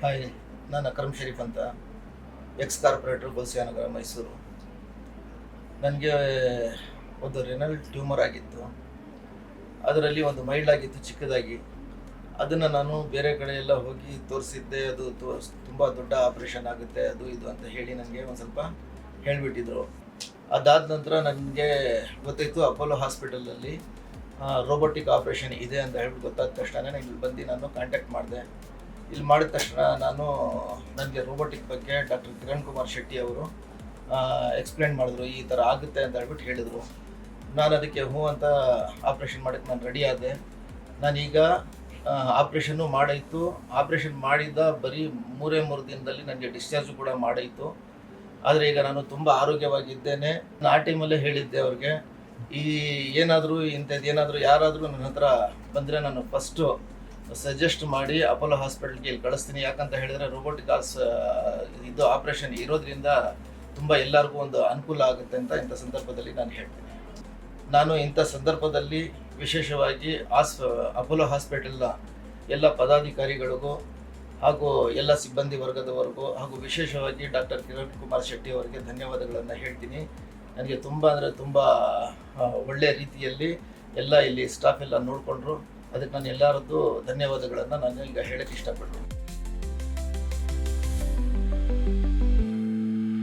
Hi, ನಾನು ಅಕ್ರಮ್ ಶರೀಫ್ ಅಂತ, X corporate ಬಲ್ಸಿಯಾನಗರ Mysuru. ನನಗೆ ಒಂದು ರೆನಲ್ ಟ್ಯೂಮರ್ ಆಗಿತ್ತು. ಅದರಲ್ಲಿ ಒಂದು ಮೈಲ್ಡ್ ಆಗಿತ್ತು, ಚಿಕ್ಕದಾಗಿ. ಅದನ್ನು ನಾನು ಬೇರೆ ಕಡೆ ಎಲ್ಲ ಹೋಗಿ ತೋರಿಸಿದ್ದೆ. ಅದು ತುಂಬ ದೊಡ್ಡ ಆಪ್ರೇಷನ್ ಆಗುತ್ತೆ, ಅದು ಇದು ಅಂತ ಹೇಳಿ ನನಗೆ ಒಂದು ಸ್ವಲ್ಪ ಹೇಳಿಬಿಟ್ಟಿದ್ರು. ಅದಾದ ನಂತರ ನನಗೆ ಗೊತ್ತಾಯಿತು ಅಪೋಲೋ ಹಾಸ್ಪಿಟಲಲ್ಲಿ ರೋಬೋಟಿಕ್ ಆಪ್ರೇಷನ್ ಇದೆ ಅಂತ ಹೇಳ್ಬಿಟ್ಟು ಗೊತ್ತಾದ ತಕ್ಷಣ ನಾನು ಇಲ್ಲಿ ಬಂದು ನಾನು ಕಾಂಟ್ಯಾಕ್ಟ್ ಮಾಡಿದೆ. ಇಲ್ಲಿ ಮಾಡಿದ ತಕ್ಷಣ ನನಗೆ ರೋಬೋಟಿಕ್ ಬಗ್ಗೆ ಡಾಕ್ಟರ್ ಕಿರಣ್ ಕುಮಾರ್ ಶೆಟ್ಟಿ ಅವರು ಎಕ್ಸ್ಪ್ಲೇನ್ ಮಾಡಿದ್ರು, ಈ ಥರ ಆಗುತ್ತೆ ಅಂತ ಹೇಳ್ಬಿಟ್ಟು ಹೇಳಿದರು. ನಾನು ಅದಕ್ಕೆ ಹ್ಞೂ ಅಂತ ಆಪ್ರೇಷನ್ ಮಾಡೋಕ್ಕೆ ನಾನು ರೆಡಿ ಆದೆ. ನಾನೀಗ ಆಪ್ರೇಷನ್ನು ಮಾಡಾಯಿತು. ಆಪ್ರೇಷನ್ ಮಾಡಿದ ಬರೀ 3 ದಿನದಲ್ಲಿ ನನಗೆ ಡಿಸ್ಚಾರ್ಜು ಕೂಡ ಮಾಡಾಯಿತು. ಆದರೆ ಈಗ ನಾನು ತುಂಬ ಆರೋಗ್ಯವಾಗಿದ್ದೇನೆ. ನಾನು ಆ ಟೈಮಲ್ಲೇ ಹೇಳಿದ್ದೆ ಅವ್ರಿಗೆ, ಏನಾದರೂ ಇಂಥದ್ದು ಯಾರಾದರೂ ನನ್ನ ಹತ್ರ ಬಂದರೆ ನಾನು ಫಸ್ಟು ಸಜೆಸ್ಟ್ ಮಾಡಿ ಅಪೋಲೋ ಹಾಸ್ಪಿಟಲ್ಗೆ ಇಲ್ಲಿ ಕಳಿಸ್ತೀನಿ. ಯಾಕಂತ ಹೇಳಿದರೆ ರೋಬೋಟಿಕ್ ಇದು ಆಪ್ರೇಷನ್ ಇರೋದ್ರಿಂದ ತುಂಬ ಎಲ್ಲರಿಗೂ ಒಂದು ಅನುಕೂಲ ಆಗುತ್ತೆ ಅಂತ ಇಂಥ ಸಂದರ್ಭದಲ್ಲಿ ನಾನು ಹೇಳ್ತೀನಿ. ನಾನು ಇಂಥ ಸಂದರ್ಭದಲ್ಲಿ ವಿಶೇಷವಾಗಿ ಅಪೋಲೋ ಹಾಸ್ಪಿಟಲ್ನ ಎಲ್ಲ ಪದಾಧಿಕಾರಿಗಳಿಗೂ ಹಾಗೂ ಎಲ್ಲ ಸಿಬ್ಬಂದಿ ವರ್ಗದವರೆಗೂ ಹಾಗೂ ವಿಶೇಷವಾಗಿ ಡಾಕ್ಟರ್ ಕಿರಣ್ ಕುಮಾರ್ ಶೆಟ್ಟಿ ಅವರಿಗೆ ಧನ್ಯವಾದಗಳನ್ನು ಹೇಳ್ತೀನಿ. ನನಗೆ ತುಂಬ ಅಂದರೆ ತುಂಬ ಒಳ್ಳೆಯ ರೀತಿಯಲ್ಲಿ ಎಲ್ಲ ಇಲ್ಲಿ ಸ್ಟಾಫ್ ಎಲ್ಲ ನೋಡಿಕೊಂಡ್ರು. ಅದಕ್ಕೆ ನಾನು ಎಲ್ಲರದ್ದು ಧನ್ಯವಾದಗಳನ್ನು ನಾನು ಈಗ ಹೇಳೋಕ್ಕೆ ಇಷ್ಟಪಡ್ತೀನಿ.